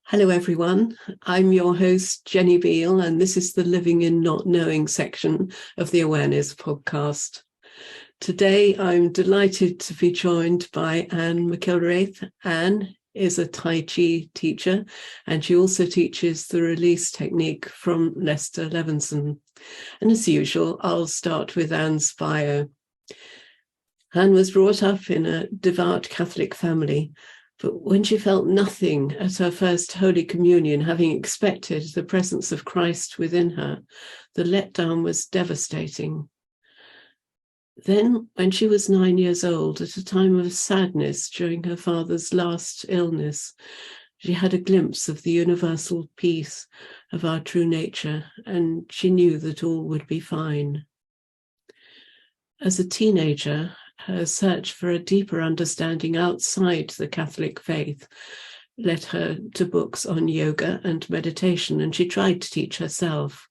Hello, everyone. I'm your host, Jenny Beal, and this is the Living in Not Knowing section of the Awareness podcast. Today, I'm delighted to be joined by Anne McIlraith. Anne is a Tai Chi teacher, and she also teaches the release technique from Lester Levinson. And as usual, I'll start with Anne's bio. Anne was brought up in a devout Catholic family, but when she felt nothing at her first Holy Communion, having expected the presence of Christ within her, the letdown was devastating. Then, when she was 9 years old, at a time of sadness during her father's last illness, she had a glimpse of the universal peace of our true nature, and she knew that all would be fine. As a teenager, her search for a deeper understanding outside the Catholic faith led her to books on yoga and meditation, and she tried to teach herself.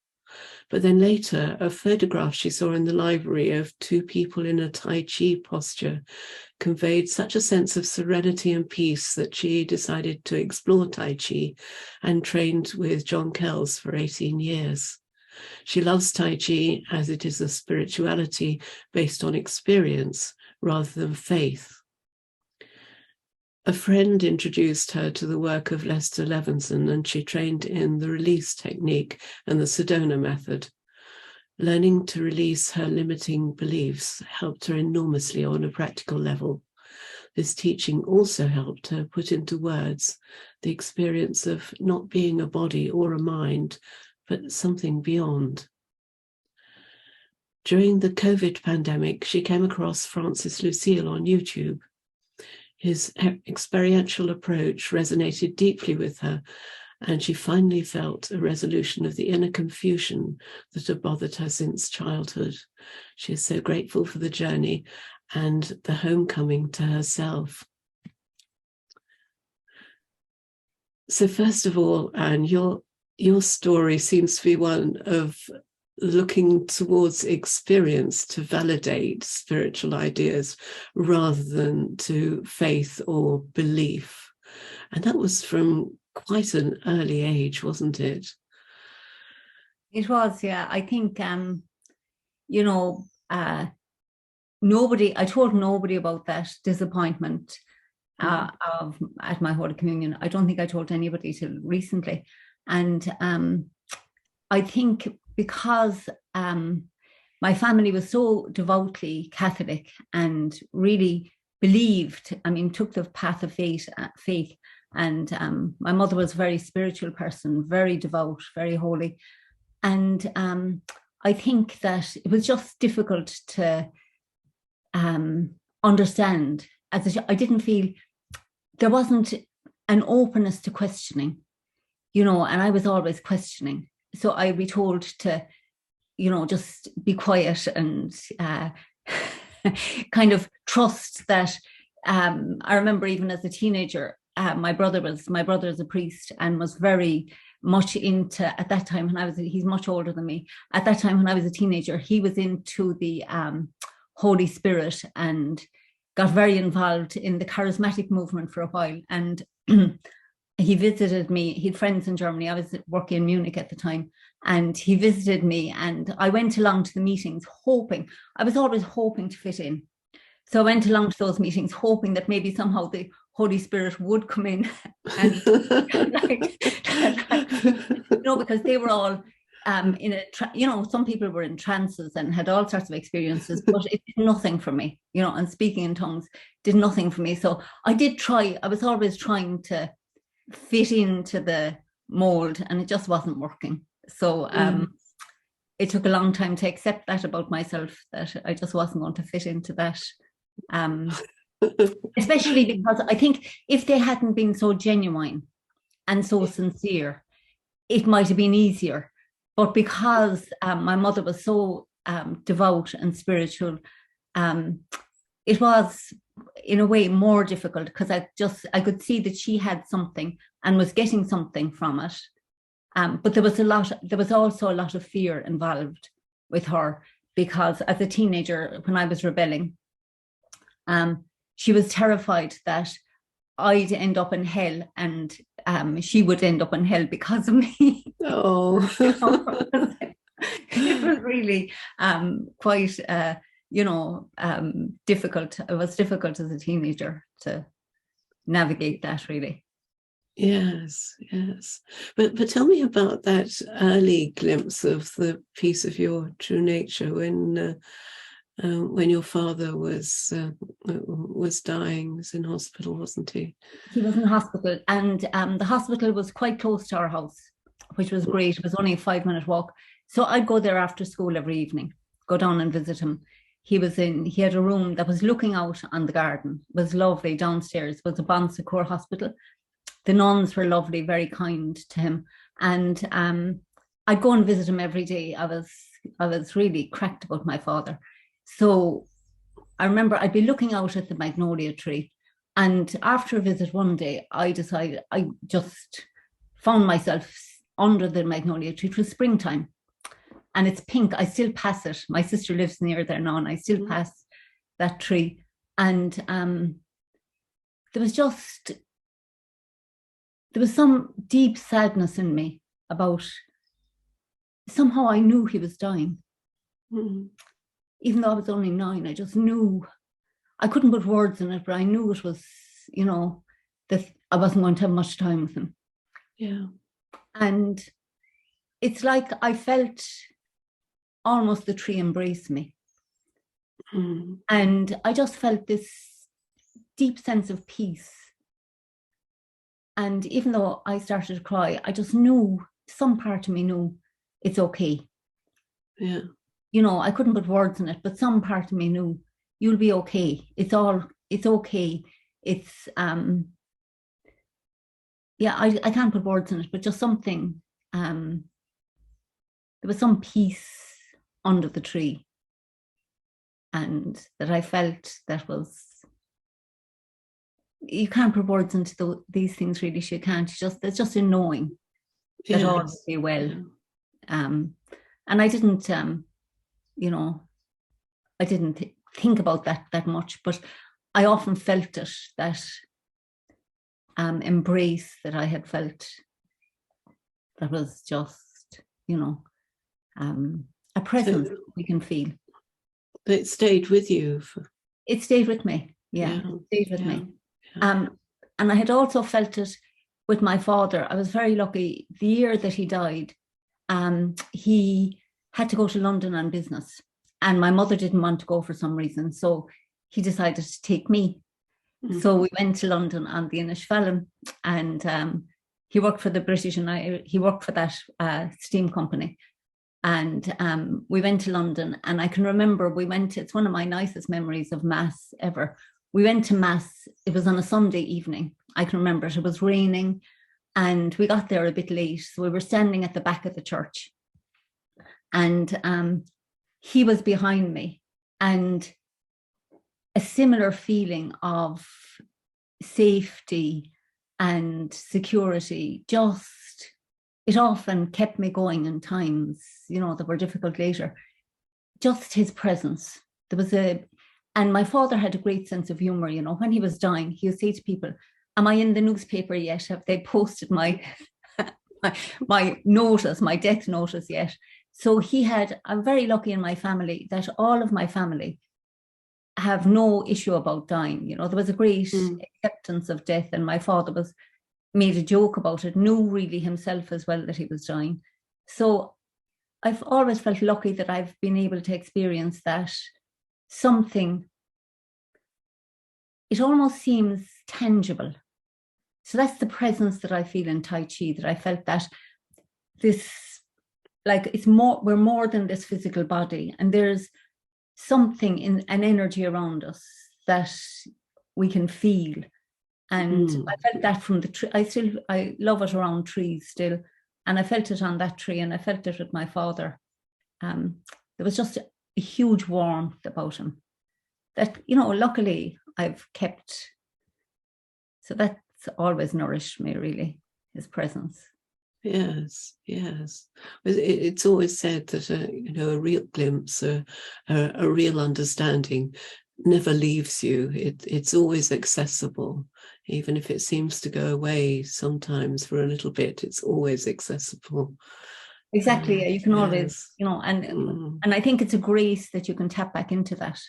But then later, a photograph she saw in the library of two people in a Tai Chi posture conveyed such a sense of serenity and peace that she decided to explore Tai Chi and trained with John Kells for 18 years. She loves Tai Chi as it is a spirituality based on experience rather than faith. A friend introduced her to the work of Lester Levinson, and she trained in the release technique and the Sedona method. Learning to release her limiting beliefs helped her enormously on a practical level. This teaching also helped her put into words the experience of not being a body or a mind, but something beyond. During the COVID pandemic, she came across Francis Lucille on YouTube. His experiential approach resonated deeply with her, and she finally felt a resolution of the inner confusion that had bothered her since childhood. She is so grateful for the journey and the homecoming to herself. So first of all, Anne, your story seems to be one of looking towards experience to validate spiritual ideas rather than to faith or belief. And that was from quite an early age, wasn't it? It was, yeah. I think, I told nobody about that disappointment at my Holy Communion. I don't think I told anybody till recently. And I think because my family was so devoutly Catholic and really believed, took the path of faith, and my mother was a very spiritual person, very devout, very holy. And I think that it was just difficult to understand. I didn't feel, there wasn't an openness to questioning, and I was always questioning. So I'd be told to, just be quiet and kind of trust that. I remember even as a teenager, my brother is a priest and was very much into, at that time he's much older than me. At that time when I was a teenager, he was into the Holy Spirit and got very involved in the charismatic movement for a while. And he visited me. He had friends in Germany. I was working in Munich at the time, and he visited me, and I went along to the meetings I was always hoping to fit in. So I went along to those meetings hoping that maybe somehow the Holy Spirit would come in and because they were all some people were in trances and had all sorts of experiences, but it did nothing for me, and speaking in tongues did nothing for me. So I did try. I was always trying to fit into the mold, and it just wasn't working. So it took a long time to accept that about myself, that I just wasn't going to fit into that. Especially because I think if they hadn't been so genuine and so sincere, it might have been easier. But because my mother was so devout and spiritual, it was in a way more difficult, because I could see that she had something and was getting something from it. But there was also a lot of fear involved with her, because as a teenager, when I was rebelling, she was terrified that I'd end up in hell, and she would end up in hell because of me. Oh, It was really quite, difficult. It was difficult as a teenager to navigate that, really. yes, yes. But tell me about that early glimpse of the piece of your true nature when your father was dying. Was in hospital, wasn't he? He was in hospital, and the hospital was quite close to our house, which was great. It was only a 5-minute walk. So I'd go there after school every evening, go down and visit him. He had a room that was looking out on the garden. It was lovely. Downstairs was a Bon Secours hospital. The nuns were lovely, very kind to him. And I'd go and visit him every day. I was really cracked about my father. So I remember I'd be looking out at the magnolia tree. And after a visit one day, I decided, I just found myself under the magnolia tree. It was springtime. And it's pink. I still pass it. My sister lives near there now, and I still pass that tree. And there was some deep sadness in me about, somehow I knew he was dying. Mm-hmm. Even though I was only 9, I just knew. I couldn't put words in it, but I knew it was, that I wasn't going to have much time with him. Yeah. And it's like I felt almost the tree embrace me. Mm. And I just felt this deep sense of peace. And even though I started to cry, I just knew, some part of me knew it's okay. Yeah. I couldn't put words in it, but some part of me knew you'll be okay. It's okay. It's, I can't put words in it, but just something, there was some peace under the tree, and that I felt that was, you can't put words into these things, really. You can't. It's just a knowing that all will be well. Yeah. And I didn't, I didn't think about that much, but I often felt it, that embrace that I had felt, that was just, a presence we can feel. It stayed with you. It stayed with me. Yeah. It stayed with me. Yeah. And I had also felt it with my father. I was very lucky. The year that he died, he had to go to London on business, and my mother didn't want to go for some reason. So he decided to take me. Mm-hmm. So we went to London on the Inishfallen, and he worked for the British, and he worked for that steam company. And we went to London, and I can remember it's one of my nicest memories of Mass ever. We went to Mass, it was on a Sunday evening. I can remember it was raining, and we got there a bit late. So we were standing at the back of the church, and he was behind me, and a similar feeling of safety and security, it often kept me going in times, that were difficult later. Just his presence. And my father had a great sense of humor, when he was dying, he would say to people, am I in the newspaper yet? Have they posted my notice, my death notice yet? So I'm very lucky in my family that all of my family have no issue about dying. There was a great acceptance of death, and my father made a joke about it, knew really himself as well that he was dying. So I've always felt lucky that I've been able to experience that something, it almost seems tangible. So that's the presence that I feel in Tai Chi, that I felt that this, like, we're more than this physical body, and there's something in an energy around us that we can feel. And I felt that from the tree. I love it around trees still. And I felt it on that tree, and I felt it with my father. There was just a huge warmth about him that, luckily I've kept. So that's always nourished me, really, his presence. Yes, yes. It's always said that, a real glimpse, a real understanding never leaves you. It's always accessible. even if it seems to go away sometimes for a little bit, it's always accessible. Exactly. You can always, Yes. and I think it's a grace that you can tap back into that.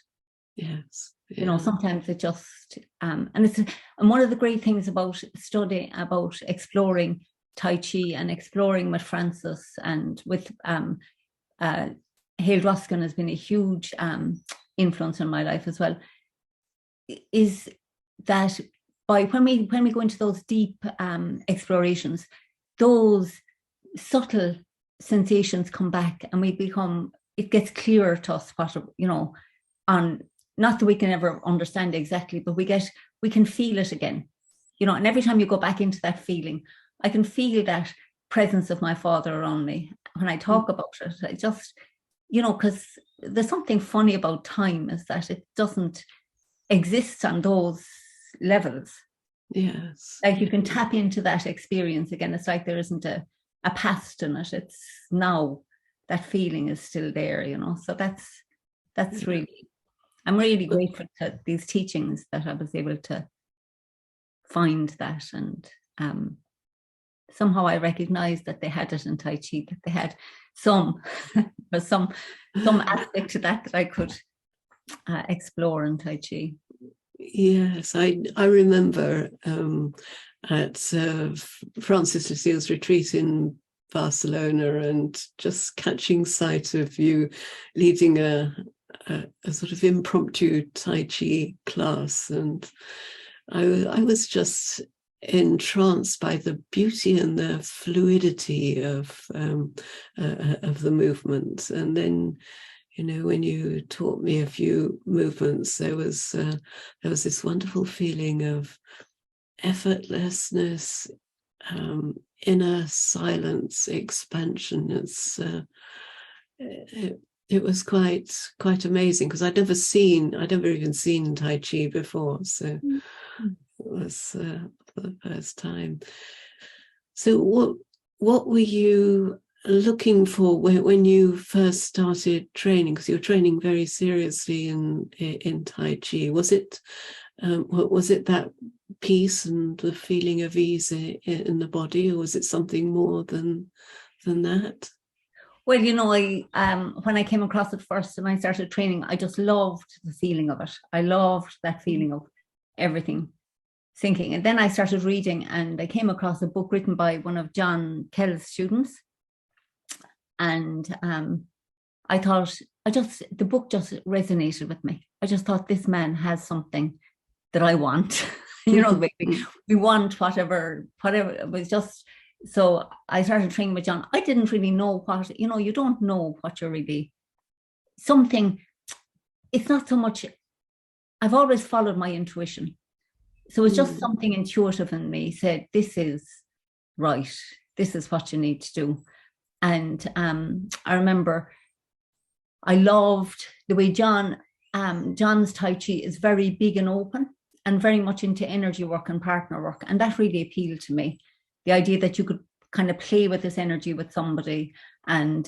Yes. You know, sometimes it just, and one of the great things about exploring Tai Chi and exploring with Francis and with Hale Ruskin has been a huge influence in my life as well, is that when we go into those deep explorations, those subtle sensations come back, and it gets clearer to us what, you know, on, not that we can ever understand exactly, but we can feel it again, you know. And every time you go back into that feeling, I can feel that presence of my father around me when I talk about it. I just, you know, because there's something funny about time, is that it doesn't exist on those levels. Yes. Like you can tap into that experience again. It's like there isn't a past in it. It's now, that feeling is still there, you know. So that's really, I'm really grateful to these teachings that I was able to find that, and somehow I recognized that they had it in Tai Chi, that they had some aspect to that I could explore in Tai Chi. Yes, I remember at Francis Lucille's retreat in Barcelona, and just catching sight of you leading a sort of impromptu Tai Chi class, and I was just entranced by the beauty and the fluidity of the movement. And then, you know, when you taught me a few movements, there was this wonderful feeling of effortlessness, inner silence, expansion. It was quite amazing, because I'd never even seen Tai Chi before, so it was for the first time. So what were you looking for when you first started training? Because you were training very seriously in Tai Chi. Was it that peace and the feeling of ease in the body, or was it something more than that? Well, you know, when I came across it first and I started training, I just loved the feeling of it. I loved that feeling of everything sinking. And then I started reading, and I came across a book written by one of John Kell's students. And I thought, the book just resonated with me. I just thought, this man has something that I want. You know, we want whatever it was. Just, so I started training with John. I didn't really know what, you know, you don't know what you're really, something, it's not so much, I've always followed my intuition. So it's just something intuitive in me said, this is right. This is what you need to do. And I remember I loved the way John's Tai Chi is very big and open, and very much into energy work and partner work. And that really appealed to me. The idea that you could kind of play with this energy with somebody. And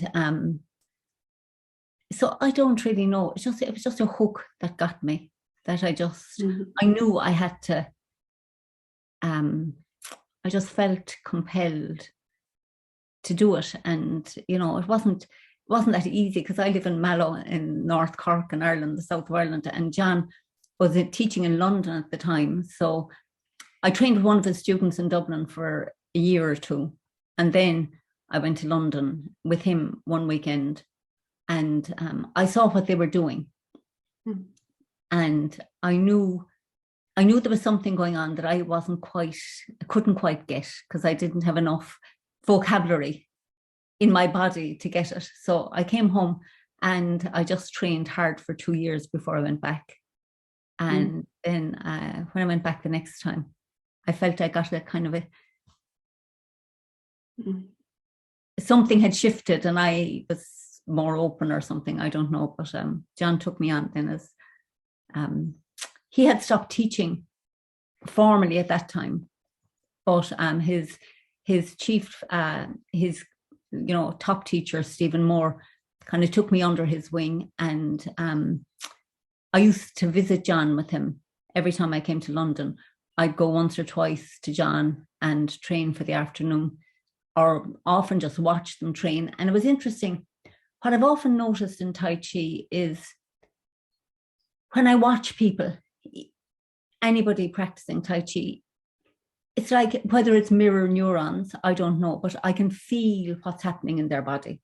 so I don't really know. It was just a hook that got me, that I just, I knew I had to, I just felt compelled to do it. And, you know, it wasn't that easy, because I live in Mallow in North Cork in Ireland, the south of Ireland, and John was teaching in London at the time. So I trained with one of his students in Dublin for a year or two. And then I went to London with him one weekend, and I saw what they were doing. And I knew there was something going on that I couldn't quite get, because I didn't have enough vocabulary in my body to get it. So I came home and I just trained hard for 2 years before I went back. And then when I went back the next time, I felt I got a kind of something had shifted, and I was more open or something, I don't know. But John took me on then, as he had stopped teaching formally at that time, but his chief, his, you know, top teacher, Stephen Moore, kind of took me under his wing. And I used to visit John with him every time I came to London. I'd go once or twice to John and train for the afternoon, or often just watch them train. And it was interesting. What I've often noticed in Tai Chi is when I watch people, anybody practicing Tai Chi, it's like, whether it's mirror neurons, I don't know, but I can feel what's happening in their body.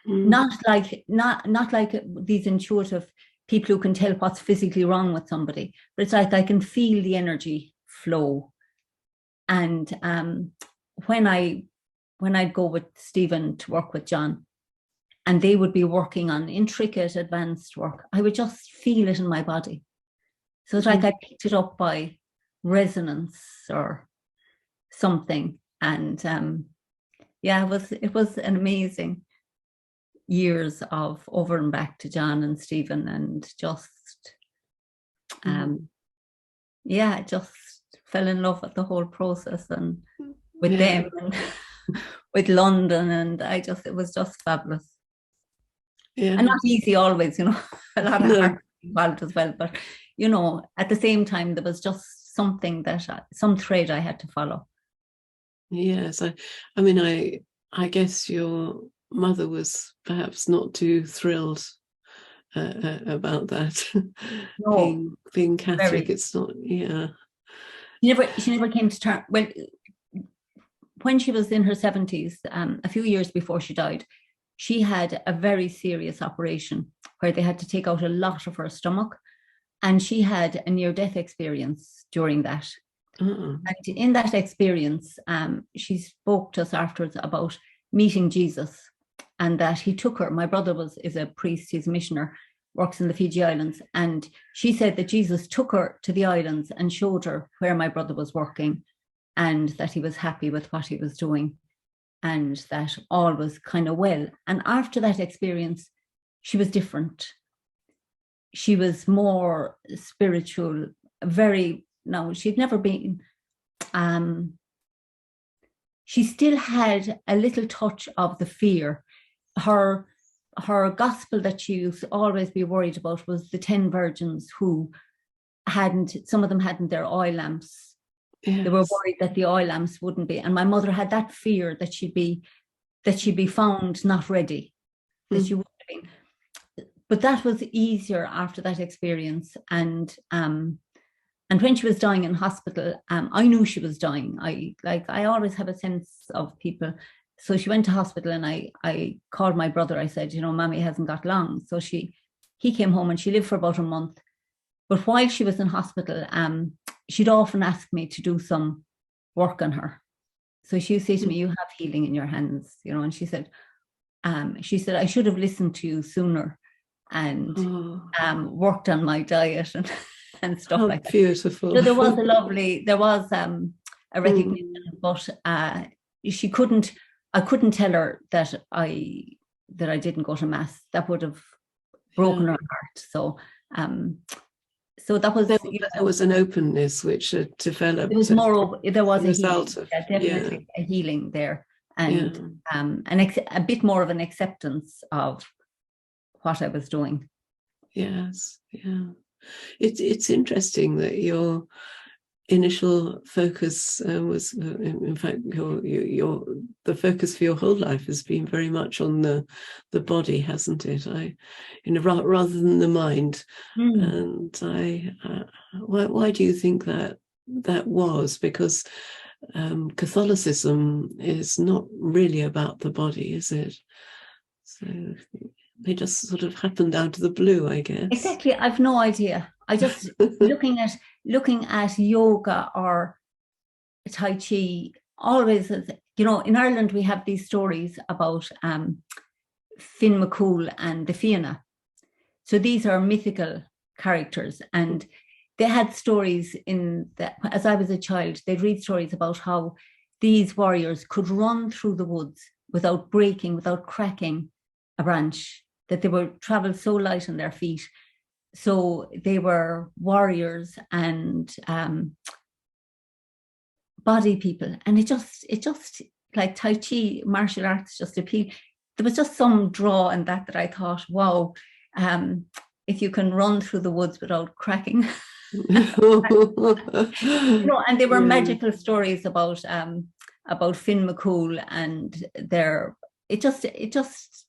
Not like these intuitive people who can tell what's physically wrong with somebody, but it's like I can feel the energy flow. And when I'd go with Stephen to work with John, and they would be working on intricate, advanced work, I would just feel it in my body. So it's like I picked it up by resonance or something. And it was an amazing years of over and back to John and Stephen, and just just fell in love with the whole process, and with them, and with London, and it was just fabulous. Yeah. And not easy always, a lot of heart involved as well, but at the same time there was just something that some thread I had to follow. Yes, I mean I guess your mother was perhaps not too thrilled about that. No, being Catholic, it's not. Yeah, she never came to terms. Well, when she was in her 70s, a few years before she died, she had a very serious operation where they had to take out a lot of her stomach, and she had a near-death experience during that. And in that experience, she spoke to us afterwards about meeting Jesus, and that he took her. My brother is a priest, he's a missioner, works in the Fiji Islands, and she said that Jesus took her to the islands and showed her where my brother was working, and that he was happy with what he was doing, and that all was kind of well. And after that experience, she was different. She was more spiritual, she'd never been, she still had a little touch of the fear. Her gospel that she used to always be worried about was the 10 virgins who some of them hadn't their oil lamps. Yes. They were worried that the oil lamps wouldn't be, and my mother had that fear that she'd be found not ready, that she wouldn't have been. But that was easier after that experience. And when she was dying in hospital, I knew she was dying. I always have a sense of people. So she went to hospital, and I called my brother. I said, Mommy hasn't got long. So he came home, and she lived for about a month. But while she was in hospital, she'd often ask me to do some work on her. So she would say to me, you have healing in your hands, and she said, I should have listened to you sooner and worked on my diet and stuff like that. Beautiful. So there was a recognition, but I couldn't tell her that I didn't go to mass. That would have broken her heart. So that was there was an openness which had developed. It was more. There was definitely a healing there, and a bit more of an acceptance of what I was doing. Yes, yeah. It's interesting that your initial focus was, in fact, the focus for your whole life has been very much on the body, hasn't it? Rather than the mind. And why do you think that was? Because Catholicism is not really about the body, is it? So they just sort of happened out of the blue, I guess. Exactly. I've no idea. I just looking at yoga or Tai Chi, always, in Ireland we have these stories about Finn McCool and the Fianna. So these are mythical characters, and they had stories as I was a child, they'd read stories about how these warriors could run through the woods without breaking, without cracking a branch, that they would travel so light on their feet. So they were warriors and body people. And it just like Tai Chi, martial arts, just appealed. There was just some draw in that I thought, wow, if you can run through the woods without cracking And they were Yeah. magical stories about Finn McCool, and it just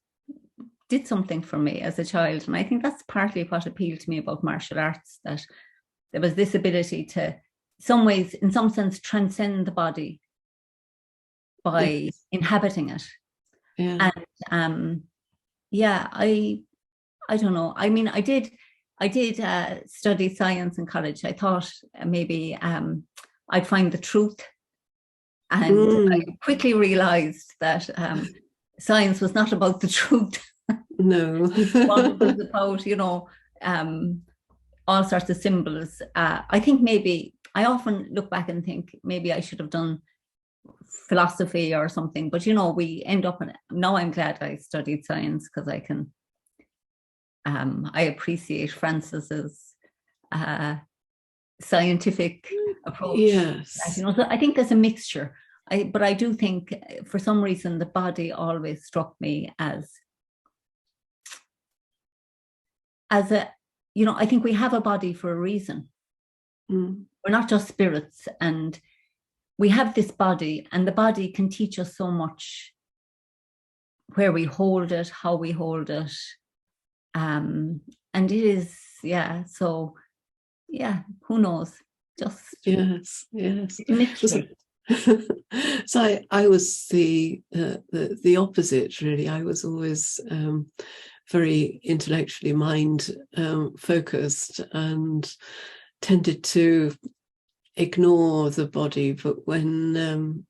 did something for me as a child. And I think that's partly what appealed to me about martial arts, that there was this ability to, in some sense, transcend the body by inhabiting it. Yeah. And I don't know. I mean, I did study science in college. I thought maybe I'd find the truth, and I quickly realized that science was not about the truth. No. What it was about, all sorts of symbols. I think maybe I often look back and think maybe I should have done philosophy or something, but we end up in it. Now I'm glad I studied science, because I can I appreciate Francis's scientific approach. Yes. So I think there's a mixture. But I do think, for some reason, the body always struck me as a, I think we have a body for a reason. We're not just spirits, and we have this body, and the body can teach us so much, where we hold it, how we hold it. And it is, so who knows? Just yes. mystery. So I was the opposite, really. I was always very intellectually mind focused, and tended to ignore the body. But when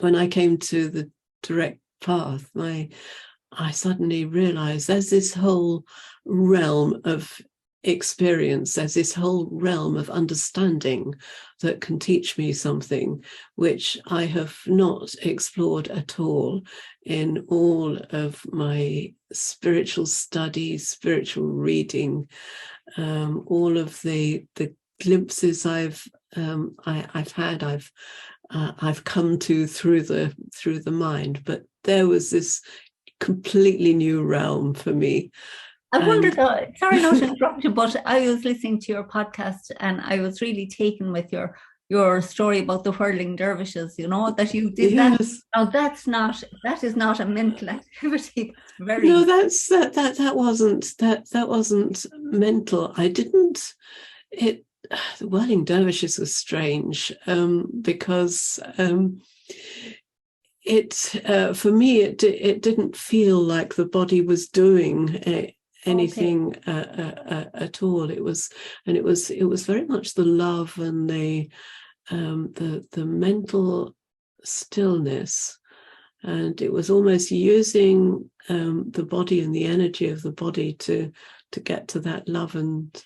I came to the direct path, I suddenly realized there's this whole realm of experience, there's this whole realm of understanding that can teach me something which I have not explored at all in all of my spiritual studies, spiritual reading, all of the glimpses I've had, I've come to through the mind. But there was this completely new realm for me. I wondered, sorry not to interrupt you, but I was listening to your podcast, and I was really taken with your story about the whirling dervishes, that you did that. Now that is not a mental activity. No, that wasn't mental. I didn't, the whirling dervishes was strange, because for me it didn't feel like the body was doing anything at all. It was very much the love and the mental stillness, and it was almost using the body and the energy of the body to get to that love and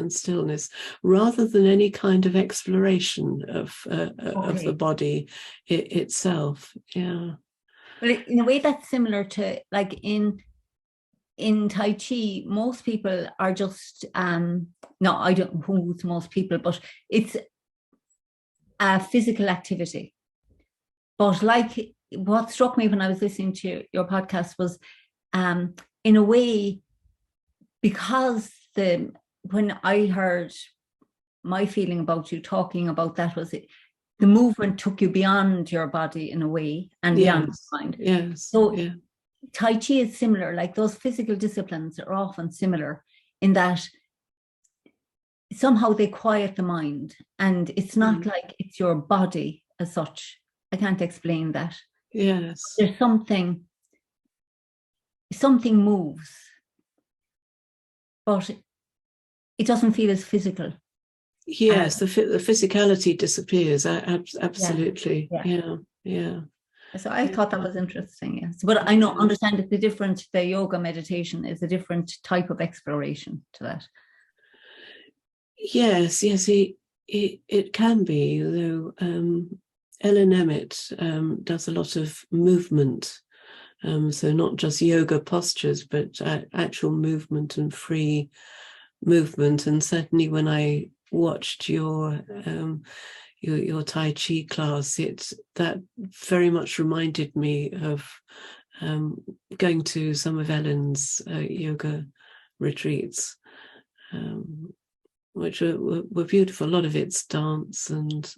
stillness, rather than any kind of exploration of the body itself. Yeah. Well, in a way, that's similar to, like, in Tai Chi, most people are just no, I don't know who's most people, but it's a physical activity. But like, what struck me when I was listening to your podcast was, in a way, because when I heard, my feeling about you talking about that was the movement took you beyond your body in a way, and beyond your mind. Yes. So Tai Chi is similar. Like, those physical disciplines are often similar in that somehow they quiet the mind, and it's not like it's your body as such. I can't explain that. Yes. There's something moves, but it doesn't feel as physical. Yes, the physicality disappears. Absolutely. Yeah. So I thought that was interesting. Yes, but I understand that the yoga meditation is a different type of exploration to that. Yes, it can be. Though Ellen Emmett does a lot of movement, so not just yoga postures, but actual movement and free movement. And certainly when I watched your Tai Chi class, that very much reminded me of going to some of Ellen's yoga retreats. which were beautiful. A lot of it's dance and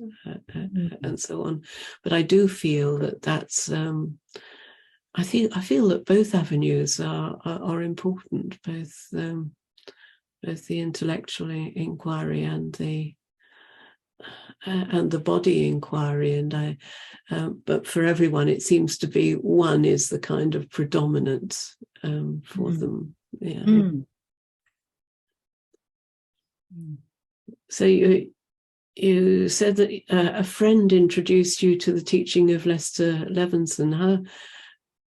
so on. But I do feel that's. I feel that both avenues are important, both the intellectual inquiry and the body inquiry. And but for everyone, it seems to be one is the kind of predominant for them. Yeah. So you said that a friend introduced you to the teaching of Lester Levinson.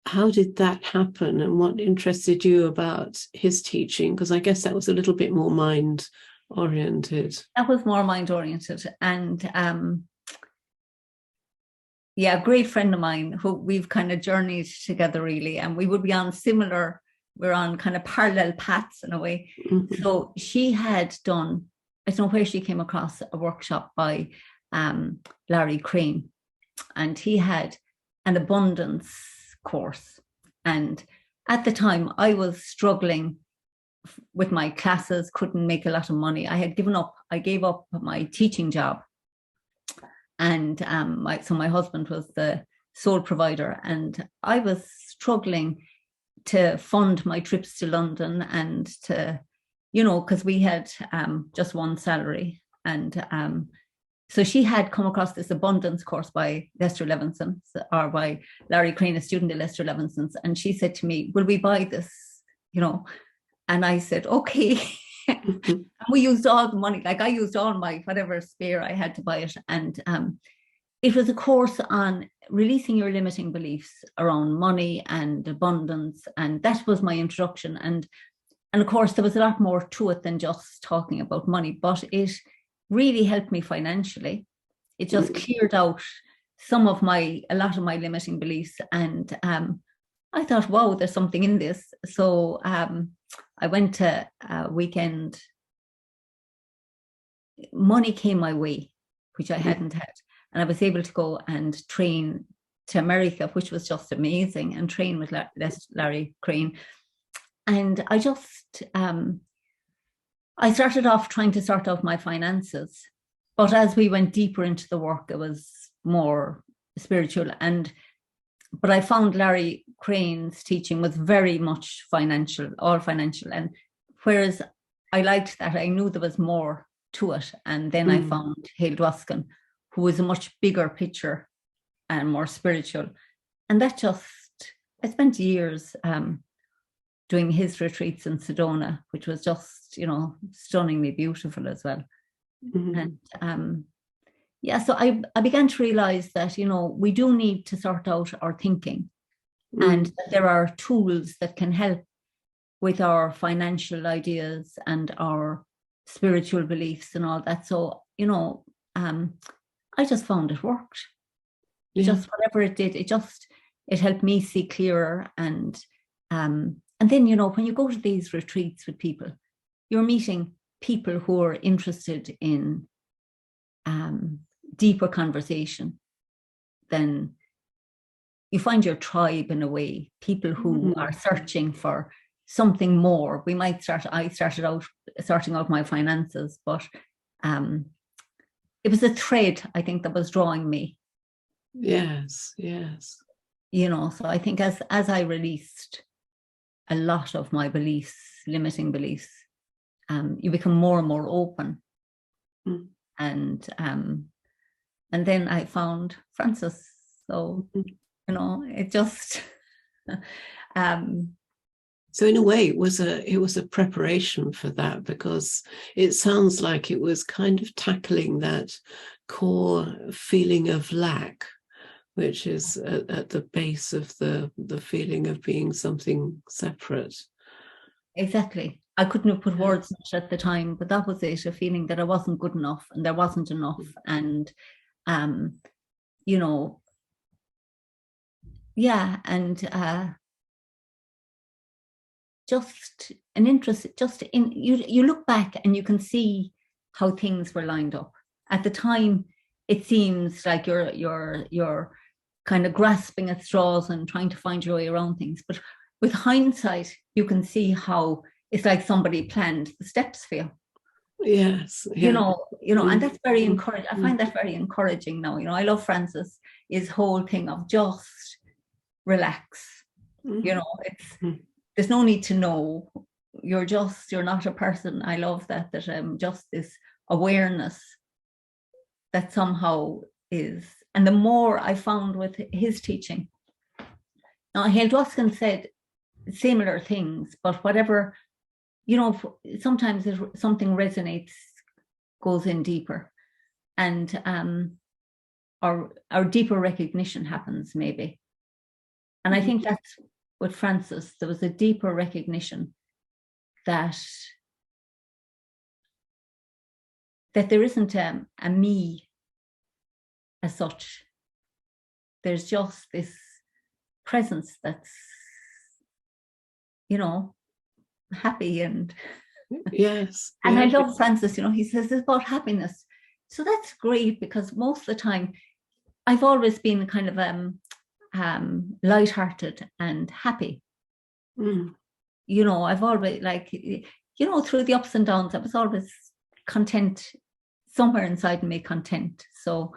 How did that happen, and what interested you about his teaching? Because I guess that was a little bit more mind oriented. That was more mind oriented, and a great friend of mine who we've kind of journeyed together really, and we would be on we're on kind of parallel paths in a way. Mm-hmm. So she had done, I don't know where she came across a workshop by Larry Crane, and he had an abundance course. And at the time I was struggling with my classes, couldn't make a lot of money. I had given up. I gave up my teaching job. And so my husband was the sole provider, and I was struggling to fund my trips to London and to, because we had just one salary. And so she had come across this abundance course by Lester Levinson, or by Larry Crane, a student of Lester Levinson's. And she said to me, will we buy this, And I said, okay. And we used all the money. Like I used all my whatever spare I had to buy it. And it was a course on releasing your limiting beliefs around money and abundance. And that was my introduction. And of course, there was a lot more to it than just talking about money, but it really helped me financially. It just cleared out a lot of my limiting beliefs. And I thought, wow, there's something in this. So I went to a weekend. Money came my way, which I hadn't had. And I was able to go and train to America, which was just amazing, and train with Larry Crane. And I just, I started off trying to sort out my finances. But as we went deeper into the work, it was more spiritual. But I found Larry Crane's teaching was very much all financial. And whereas I liked that, I knew there was more to it. And then I found Hale Dwoskin, who was a much bigger picture and more spiritual. And that I spent years doing his retreats in Sedona, which was just, stunningly beautiful as well. Mm-hmm. And so I began to realize that, we do need to sort out our thinking, and that there are tools that can help with our financial ideas and our spiritual beliefs and all that. So, I just found it worked. Yeah. Just whatever it did, it helped me see clearer. And then, when you go to these retreats with people, you're meeting people who are interested in deeper conversation. Then you find your tribe in a way, people who are searching for something more. I started out sorting out my finances, but it was a thread, I think, that was drawing me. Yes. So I think as I released a lot of my beliefs, limiting beliefs, you become more and more open. And then I found Francis. So, it just so in a way it was a preparation for that, because it sounds like it was kind of tackling that core feeling of lack, which is at the base of the feeling of being something separate. Exactly. I couldn't have put words on it at the time, but that was it, a feeling that I wasn't good enough and there wasn't enough. And just an interest, just in you look back and you can see how things were lined up. At the time, it seems like you're kind of grasping at straws and trying to find your way around things. But with hindsight, you can see how it's like somebody planned the steps for you. Yes. You Yeah. know, and that's very encouraging. I find that very encouraging now. You know, I love Francis, his whole thing of just relax. You know, there's no need to know. You're not a person. I love that just this awareness that somehow is. And the more I found with his teaching. Now, Hale Dwoskin said similar things, but whatever, you know, sometimes something resonates, goes in deeper, and our deeper recognition happens maybe. And I think that's with Francis, there was a deeper recognition that there isn't a me as such. There's just this presence that's, you know, happy and yes. And I love Francis, you know, he says it's about happiness. So that's great, because most of the time I've always been kind of lighthearted and happy. You know, I've always, like, you know, through the ups and downs, I was always content, somewhere inside me content. So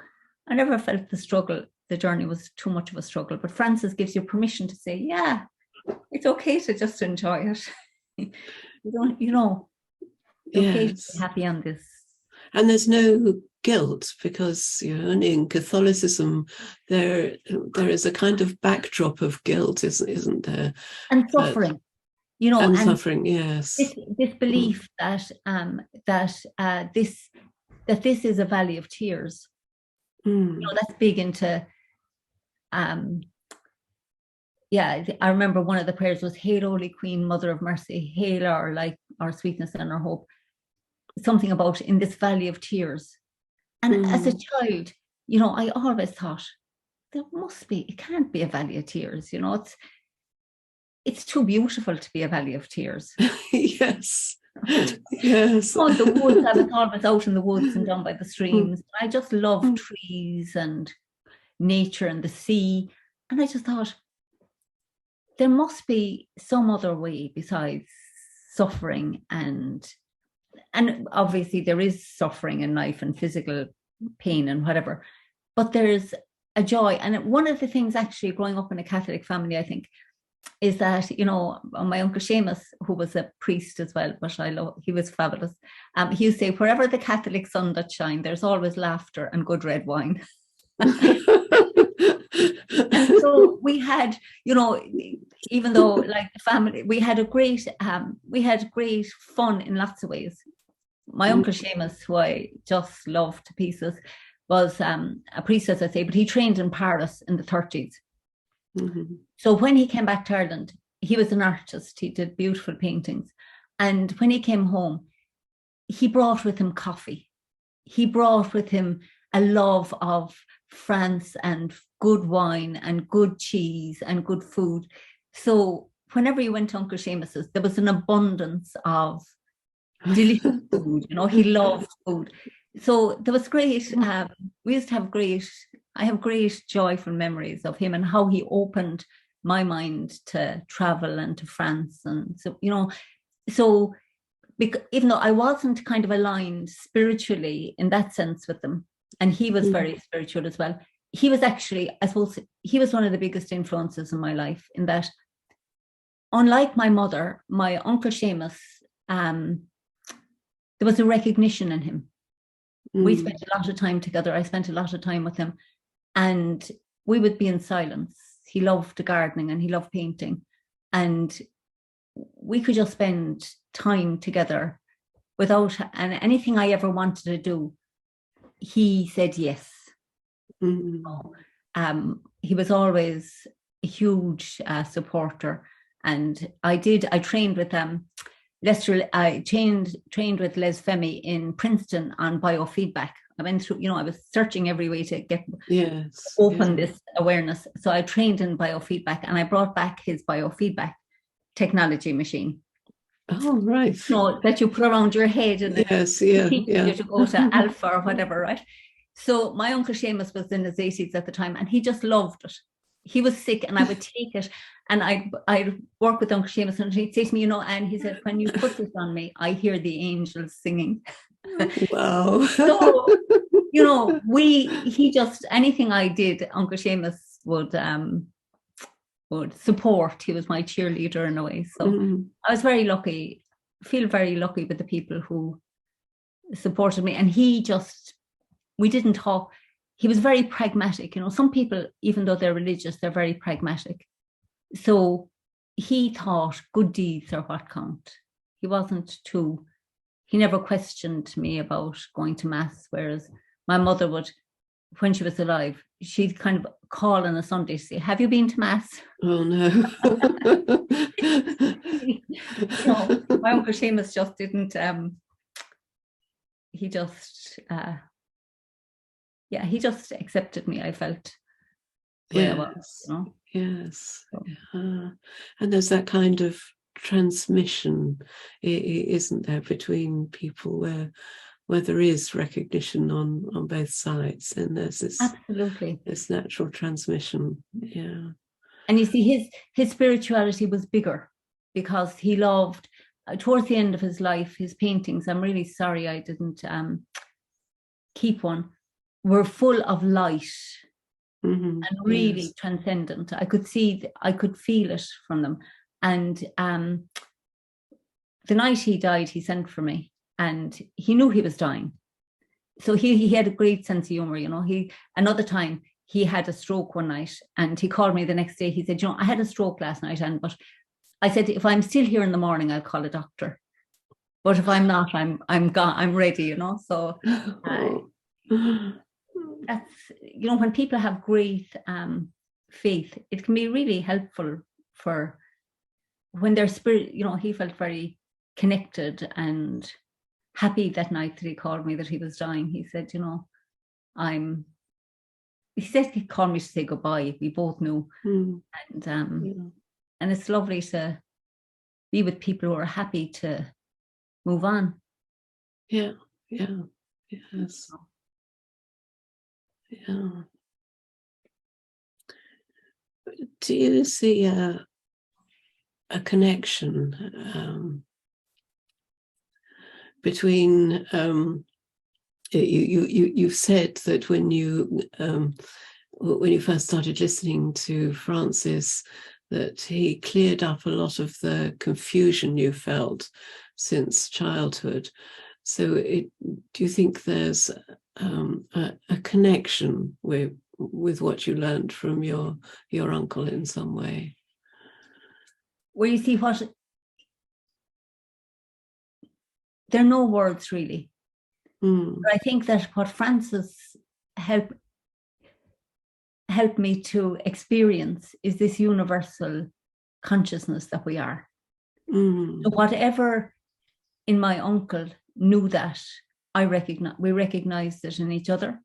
I never felt the journey was too much of a struggle. But Francis gives you permission to say, yeah, it's okay to just enjoy it. You don't, you know, it's okay to be happy on this. And there's no guilt, because, you know, in Catholicism there is a kind of backdrop of guilt, isn't there? And suffering, you know, and suffering, yes. This belief that this is a valley of tears. You know, that's big into I remember one of the prayers was, Hail, Holy Queen, Mother of Mercy, hail our light, our sweetness and our hope. Something about in this valley of tears. And as a child, you know, I always thought it can't be a valley of tears. You know, it's too beautiful to be a valley of tears. Yes. Yes. Oh, the woods, I was always out in the woods and down by the streams. I just love trees and nature and the sea. And I just thought, there must be some other way besides suffering, and obviously there is suffering in life and physical pain and whatever, but there's a joy. And one of the things actually growing up in a Catholic family, I think, is that, you know, my uncle Seamus, who was a priest as well, but he was fabulous. He used to say, wherever the Catholic sun doth shine, there's always laughter and good red wine. And so we had, you know, even though like the family, we had great fun in lots of ways. My uncle Seamus, who I just love to pieces, was a priest, as I say, but he trained in Paris in the 30s. So when he came back to Ireland, he was an artist. He did beautiful paintings. And when he came home, he brought with him coffee. He brought with him a love of France and good wine and good cheese and good food. So whenever you went to Uncle Seamus's, there was an abundance of delicious food. You know, he loved food. So there was great, we used to have I have great joyful memories of him and how he opened my mind to travel and to France. And so, you know, even though I wasn't kind of aligned spiritually in that sense with them, and he was very spiritual as well, he was actually, I suppose, he was one of the biggest influences in my life, in that, unlike my mother, my Uncle Seamus, there was a recognition in him. We spent a lot of time together. I spent a lot of time with him, and we would be in silence. He loved gardening and he loved painting, and we could just spend time together without, and anything I ever wanted to do, he said yes. He was always a huge supporter. And I trained with Lester. I trained with Les Femi in Princeton on biofeedback. I went through, you know, I was searching every way to get open this awareness. So I trained in biofeedback, and I brought back his biofeedback technology machine. Oh, right. You know, that you put around your head and you to go to alpha or whatever, right? So my Uncle Seamus was in his 80s at the time, and he just loved it. He was sick, and I would take it, and I'd work with Uncle Seamus, and he'd say to me, you know, and he said, when you put this on me, I hear the angels singing. Wow. So, he just, anything I did, Uncle Seamus would support. He was my cheerleader in a way. So I was very lucky, feel very lucky with the people who supported me. And we didn't talk. He was very pragmatic. Some people, even though they're religious, they're very pragmatic. So he thought good deeds are what count. He never questioned me about going to mass, whereas my mother would, when she was alive, she'd kind of call on a Sunday to say, have you been to mass? Oh, no. My Uncle Seamus just didn't, he just accepted me, I felt. Yes. Yes. So. And there's that kind of transmission, isn't there, between people where there is recognition on both sides, and there's this absolutely this natural transmission. Yeah. And you see, his spirituality was bigger because he loved, towards the end of his life, his paintings, I'm really sorry I didn't keep one, were full of light and really transcendent. I could feel it from them. And the night he died, he sent for me, and he knew he was dying. So he had a great sense of humor. Another time he had a stroke one night, and he called me the next day. He said, I had a stroke last night, but I said, if I'm still here in the morning, I'll call a doctor. But if I'm not, I'm gone. I'm ready. So that's, when people have great faith, it can be really helpful for when their spirit. He felt very connected and happy that night that he called me that he was dying. He said, he said he'd call me to say goodbye. We both knew. And it's lovely to be with people who are happy to move on. Yeah. Yes. Yeah. Do you see a connection between you've said that when you first started listening to Francis, that he cleared up a lot of the confusion you felt since childhood. So do you think there's a connection with what you learned from your uncle in some way? Well, you see, there are no words really. But I think that what Francis helped me to experience is this universal consciousness that we are. So whatever in my uncle knew that, we recognized it in each other.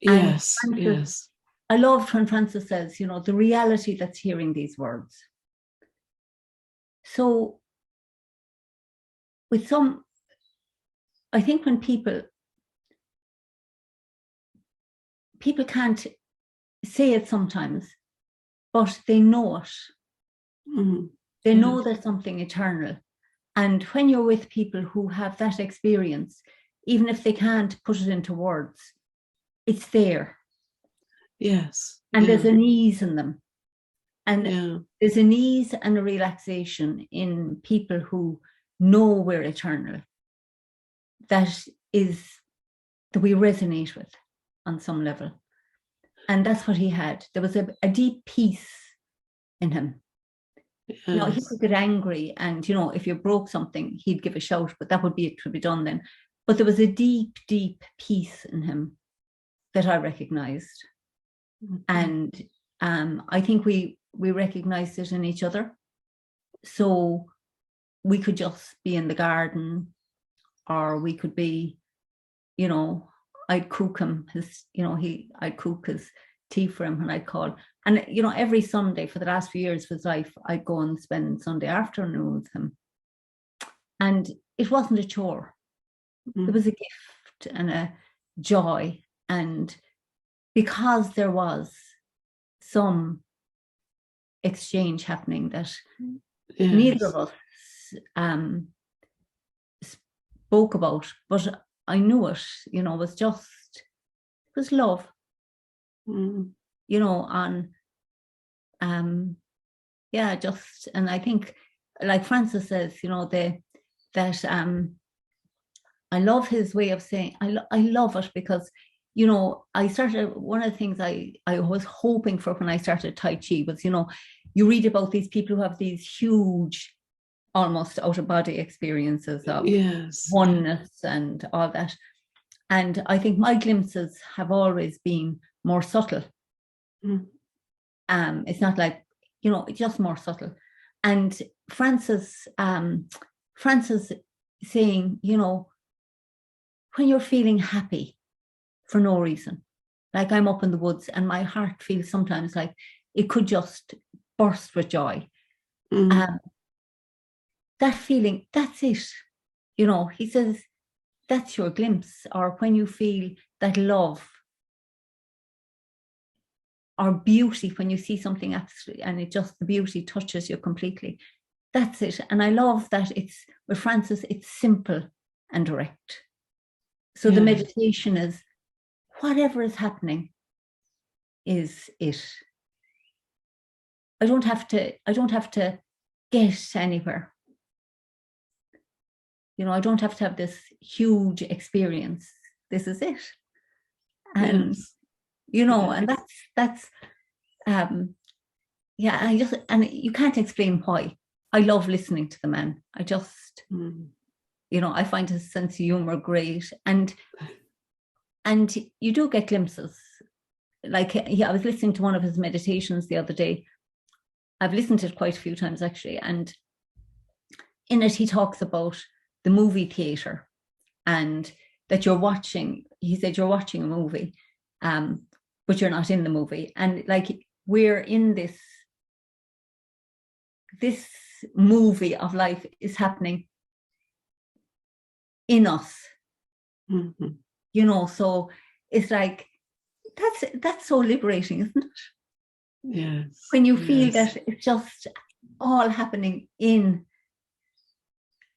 Yes, Francis, yes. I loved when Francis says, the reality that's hearing these words. So I think when people can't say it sometimes, but they know it. They know there's something eternal. And when you're with people who have that experience, even if they can't put it into words, it's there. Yes. And there's an ease in them. And there's an ease and a relaxation in people who know we're eternal that we resonate with on some level. And that's what he had. There was a deep peace in him. Yes. He could get angry, and if you broke something, he'd give a shout, but that would be it to be done then. But there was a deep, deep peace in him that I recognized. And I think we recognized it in each other. So we could just be in the garden, or we could be, I'd cook him I'd cook his tea for him, and I'd call. And, every Sunday for the last few years of his life, I'd go and spend Sunday afternoon with him. And it wasn't a chore. It was a gift and a joy. And because there was some exchange happening that neither of us spoke about, but I knew it, you know, was just, it was love, you know, on, yeah, just, and I think, like Francis says, you know, that I love his way of saying, I love it because, you know, one of the things I was hoping for when I started Tai Chi was, you know, you read about these people who have these huge, almost out of body experiences of oneness and all that. And I think my glimpses have always been more subtle. It's not like, you know, it's just more subtle. And Francis saying, you know, when you're feeling happy for no reason, like I'm up in the woods and my heart feels sometimes like it could just burst with joy. That feeling, that's it. You know, he says, that's your glimpse. Or when you feel that love or beauty, when you see something absolutely, and it just, the beauty touches you completely. That's it. And I love that it's, with Francis, it's simple and direct. So the meditation is, whatever is happening is it. I don't have to get anywhere. You know, I don't have to have this huge experience. This is it. And, you know, and that's, yeah, and you can't explain why. I love listening to the man. I just, you know, I find his sense of humor great. And you do get glimpses. Like, I was listening to one of his meditations the other day. I've listened to it quite a few times, actually. And in it, he talks about the movie theater and that you're watching, he said, you're watching a movie, but you're not in the movie. And like, we're in this movie of life is happening in us, you know, so it's like, that's so liberating, isn't it? Yes. When you feel that it's just all happening in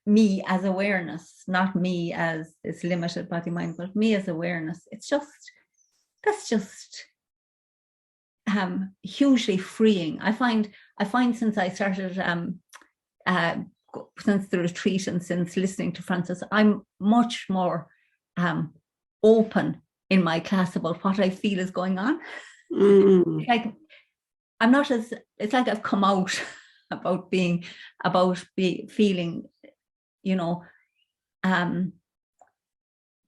me as awareness, not me as this limited body mind, but me as awareness. It's just, that's just hugely freeing. I find since I started since the retreat and since listening to Francis, I'm much more open in my class about what I feel is going on. Like, I'm not as, it's like I've come out about feeling, you know,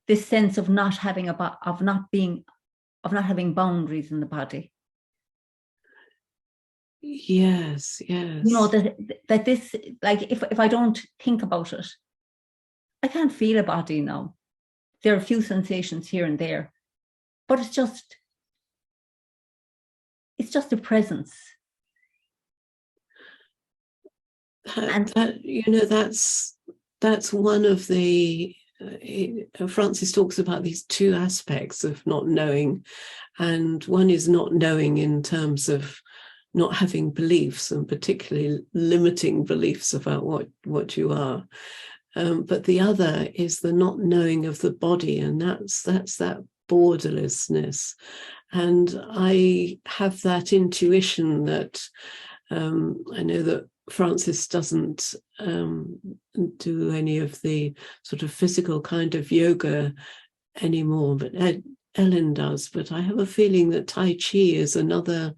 this sense of not having having boundaries in the body. Yes. You know, that this, like, if I don't think about it, I can't feel a body now. There are a few sensations here and there, but it's just a presence. That you know, that's one of the Francis talks about these two aspects of not knowing, and one is not knowing in terms of not having beliefs, and particularly limiting beliefs about what you are, but the other is the not knowing of the body, and that's that borderlessness. And I have that intuition that I know that Francis doesn't do any of the sort of physical kind of yoga anymore, but Ellen does. But I have a feeling that Tai Chi is another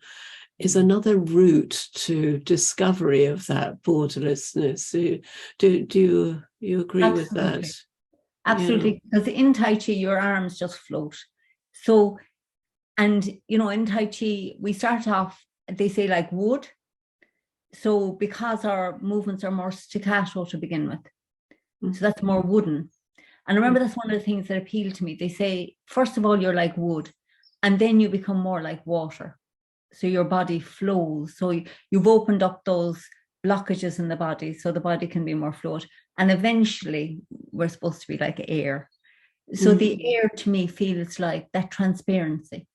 route to discovery of that borderlessness. Do you agree with that? Absolutely, because in Tai Chi, your arms just float. So, and you know, in Tai Chi, we start off, they say, like wood. So because our movements are more staccato to begin with, so that's more wooden. And I remember that's one of the things that appealed to me. They say, first of all, you're like wood, and then you become more like water. So your body flows. So you've opened up those blockages in the body, so the body can be more fluid. And eventually, we're supposed to be like air. So the air to me feels like that transparency.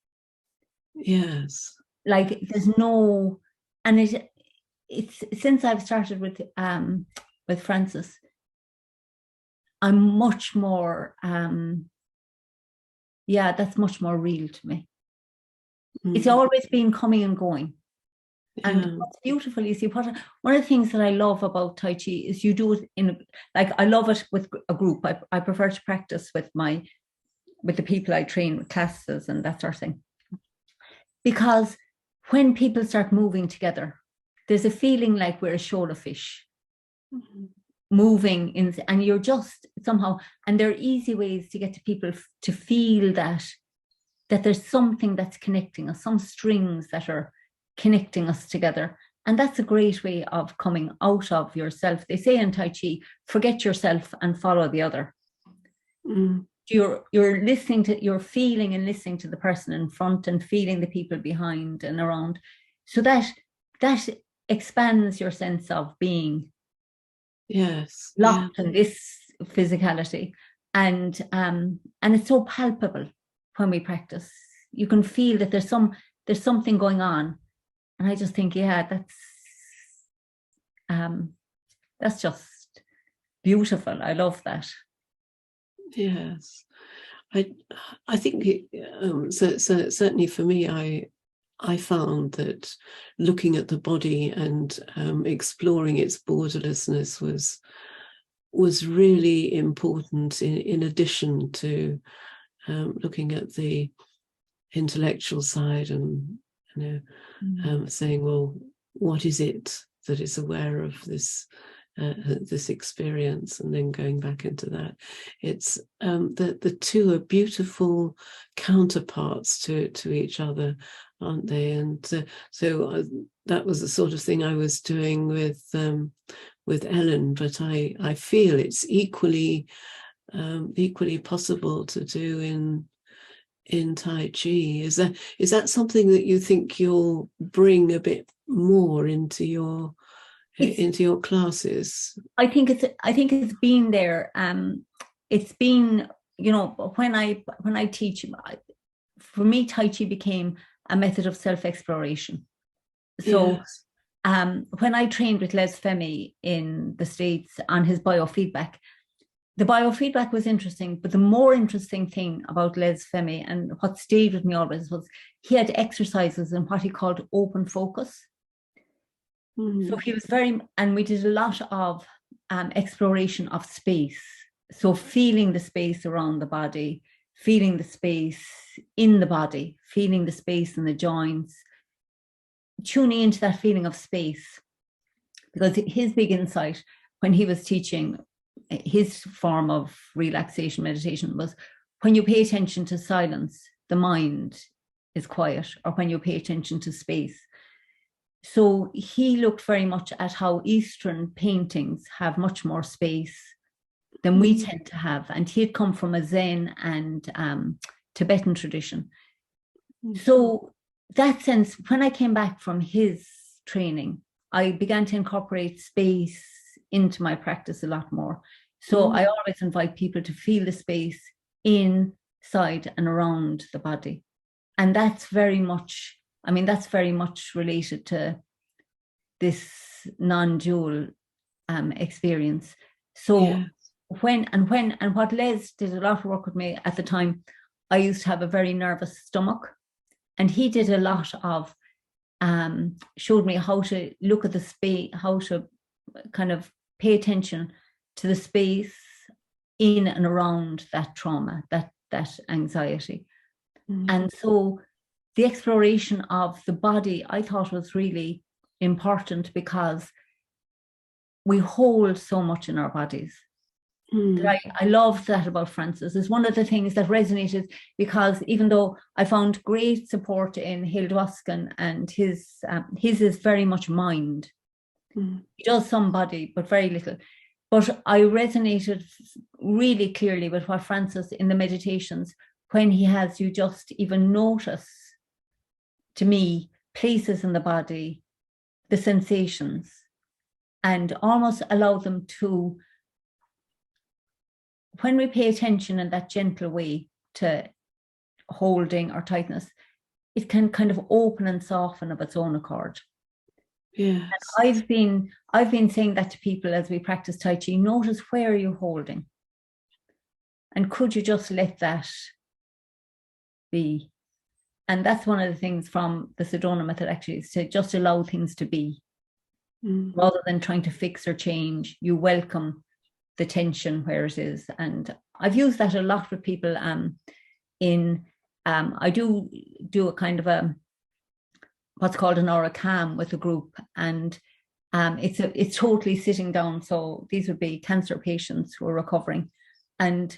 Yes. Like there's no, and it's since I've started with Francis, I'm much more, that's much more real to me. It's always been coming and going. And what's beautiful, you see, one of the things that I love about Tai Chi is you do it I love it with a group. I prefer to practice with the people I train, with classes and that sort of thing. Because when people start moving together, there's a feeling like we're a shoal of fish moving in, and you're just somehow, and there are easy ways to get to people to feel that there's something that's connecting us, some strings that are connecting us together. And that's a great way of coming out of yourself. They say in Tai Chi, forget yourself and follow the other. You're listening to, you're feeling and listening to the person in front and feeling the people behind and around. So that expands your sense of being locked in this physicality. And it's so palpable when we practice. You can feel that there's something going on. And I just think, that's just beautiful. I love that. Yes, I think certainly for me, I found that looking at the body and exploring its borderlessness was really important in addition to looking at the intellectual side and saying, well, what is it that is aware of this experience, and then going back into that. It's the two are beautiful counterparts to each other, aren't they? And so that was the sort of thing I was doing with Ellen, but I feel it's equally possible to do in Tai Chi. Is that something that you think you'll bring a bit more into your classes? I think it's been there. It's been, when I teach, for me, Tai Chi became a method of self-exploration. So when I trained with Les Femi in the States on his biofeedback, the biofeedback was interesting, but the more interesting thing about Les Femi, and what stayed with me always, was he had exercises in what he called open focus. So he was and we did a lot of exploration of space. So feeling the space around the body, feeling the space in the body, feeling the space in the joints, tuning into that feeling of space. Because his big insight when he was teaching his form of relaxation meditation was, when you pay attention to silence, the mind is quiet, or when you pay attention to space. So he looked very much at how Eastern paintings have much more space than we tend to have. And he had come from a Zen and Tibetan tradition. So that sense, when I came back from his training, I began to incorporate space into my practice a lot more. So I always invite people to feel the space inside and around the body. And that's very much related to this non-dual experience. So what Les did a lot of work with me at the time, I used to have a very nervous stomach, and he did a lot of showed me how to look at the space, how to kind of pay attention to the space in and around that trauma, that anxiety. And so the exploration of the body, I thought, was really important, because we hold so much in our bodies. I loved that about Francis. It's one of the things that resonated, because even though I found great support in Hale Dwoskin, and his is very much mind. He does some body, but very little. But I resonated really clearly with what Francis, in the meditations, when he has you just even notice, to me, places in the body, the sensations, and almost allow them to, when we pay attention in that gentle way to holding or tightness, it can kind of open and soften of its own accord. Yes. And I've been saying that to people as we practice Tai Chi. Notice where you're holding. And could you just let that be? And that's one of the things from the Sedona method, actually, is to just allow things to be. Rather than trying to fix or change. You welcome the tension where it is. And I've used that a lot with people I do a kind of a what's called an aura calm with a group, and it's totally sitting down. So these would be cancer patients who are recovering, and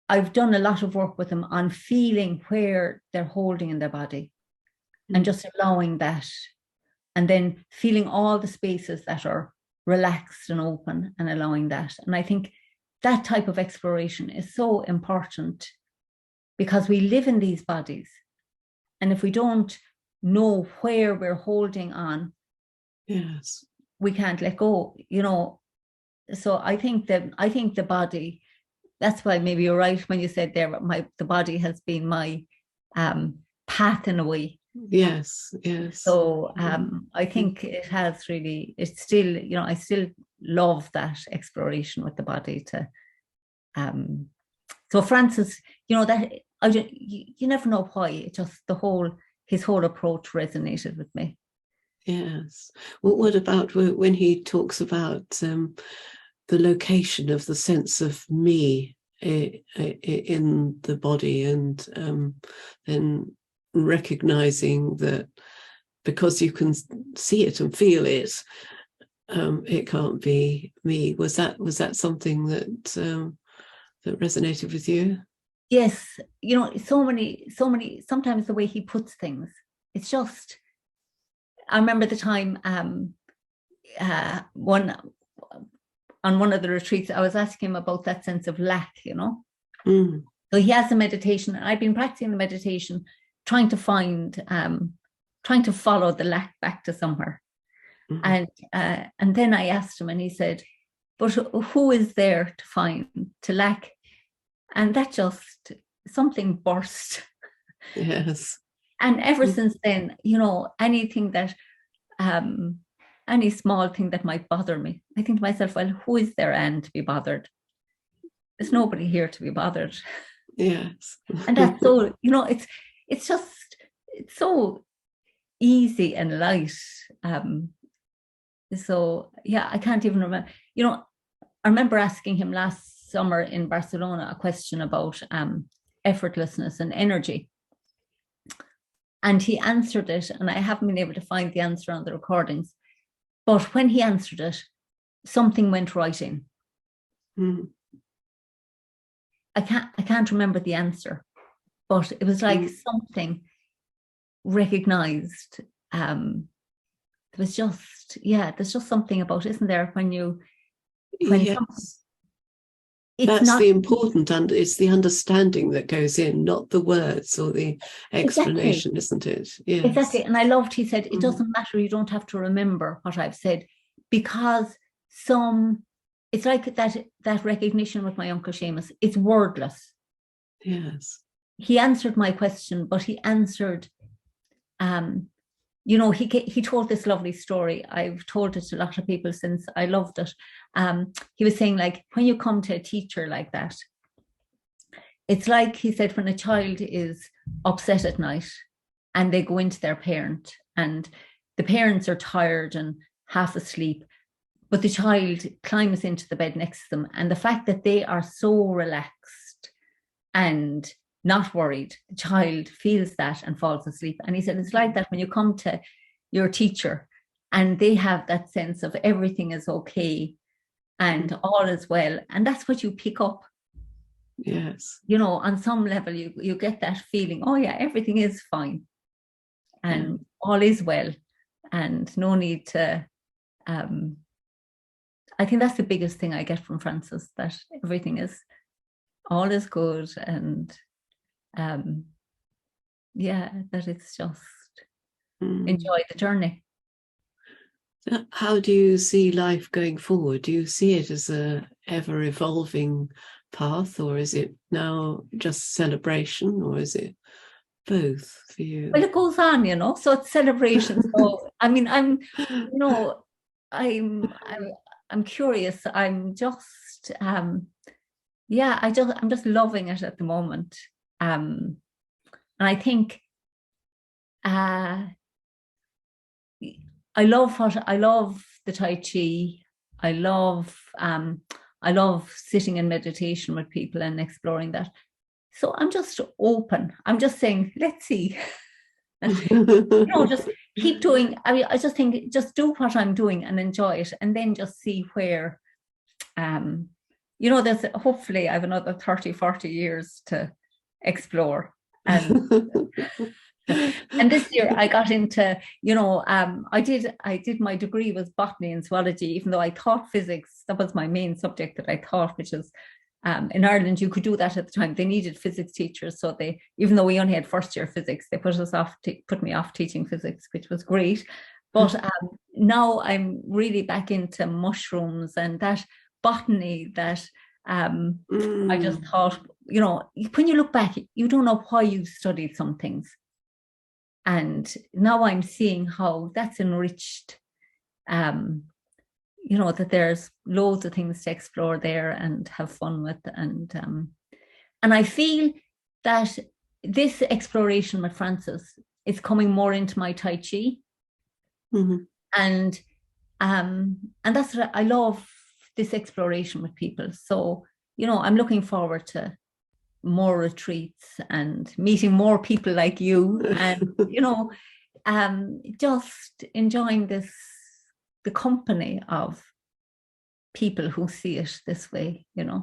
I've done a lot of work with them on feeling where they're holding in their body and just allowing that, and then feeling all the spaces that are relaxed and open and allowing that. And I think that type of exploration is so important, because we live in these bodies, and if we don't know where we're holding on, yes, we can't let go, So I think the body, that's why maybe you're right when you said there, the body has been my path in a way. Yes. So I think it has really, it's still, I still love that exploration with the body to so Francis, that you never know why, it just his whole approach resonated with me. Yes. Well, what about when he talks about the location of the sense of me in the body, and then recognizing that because you can see it and feel it, it can't be me. Was that something that that resonated with you? Yes, so many. Sometimes the way he puts things, it's just. I remember the time on one of the retreats, I was asking him about that sense of lack, So he has a meditation, and I've been practicing the meditation, trying to follow the lack back to somewhere. And then I asked him, and he said, "But who is there to lack?" And that just, something burst. Yes. And ever since then, anything that, any small thing that might bother me, I think to myself, well, who is there to be bothered? There's nobody here to be bothered. Yes. And that's so, it's so easy and light. So yeah, I can't even remember. I remember asking him last summer in Barcelona a question about effortlessness and energy. And he answered it, and I haven't been able to find the answer on the recordings. But when he answered it, something went right in. I can't remember the answer, but it was like something recognized. There's just something about, isn't there, when yes. That's the important, and it's the understanding that goes in, not the words or the explanation, isn't it? Yes. Exactly. And I loved, he said, it doesn't matter, you don't have to remember what I've said, because it's like that recognition with my uncle Seamus, it's wordless. Yes. He answered my question, but he answered, he told this lovely story. I've told it to a lot of people since. I loved it. He was saying, like, when you come to a teacher like that, it's like, he said, when a child is upset at night and they go into their parent, and the parents are tired and half asleep, but the child climbs into the bed next to them, and the fact that they are so relaxed and not worried, the child feels that and falls asleep. And he said, it's like that when you come to your teacher and they have that sense of everything is okay and all is well. And that's what you pick up. Yes. On some level, you get that feeling, oh yeah, everything is fine and all is well, and no need to, I think that's the biggest thing I get from Francis, that everything is, all is good, and that it's just enjoy the journey. How do you see life going forward? Do you see it as a ever evolving path, or is it now just celebration, or is it both for you? Well, it goes on, so it's celebration. So I mean, I'm curious. I'm just yeah, I'm just loving it at the moment. And I think I love the Tai Chi. I love sitting in meditation with people and exploring that. So I'm just open. I'm just saying, let's see. Just keep doing. I mean, I just think just do what I'm doing and enjoy it, and then just see where there's hopefully I have another 30, 40 years to explore. And and this year I got into, I did my degree was botany and zoology, even though I thought physics, that was my main subject that I thought, which is in Ireland, you could do that at the time. They needed physics teachers. So even though we only had first year physics, they put me off teaching physics, which was great. But now I'm really back into mushrooms and that botany that I just thought, when you look back, you don't know why you studied some things. And now I'm seeing how that's enriched, that there's loads of things to explore there and have fun with. And I feel that this exploration with Francis is coming more into my Tai Chi. Mm-hmm. And that's what I love, this exploration with people. So, I'm looking forward to more retreats and meeting more people like you and, just enjoying the company of people who see it this way, Yes.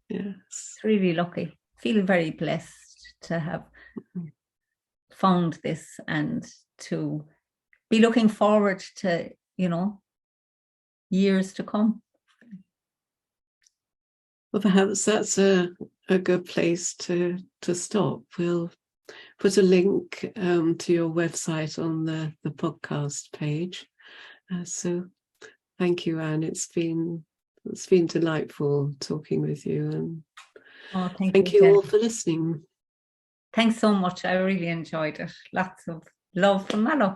It's really lucky. Feel very blessed to have found this and to be looking forward to, years to come. Well, perhaps that's a good place to stop. We'll put a link to your website on the podcast page. So thank you, Anne. It's been delightful talking with you, and thank you all for listening. Thanks so much. I really enjoyed it. Lots of love from Mallow.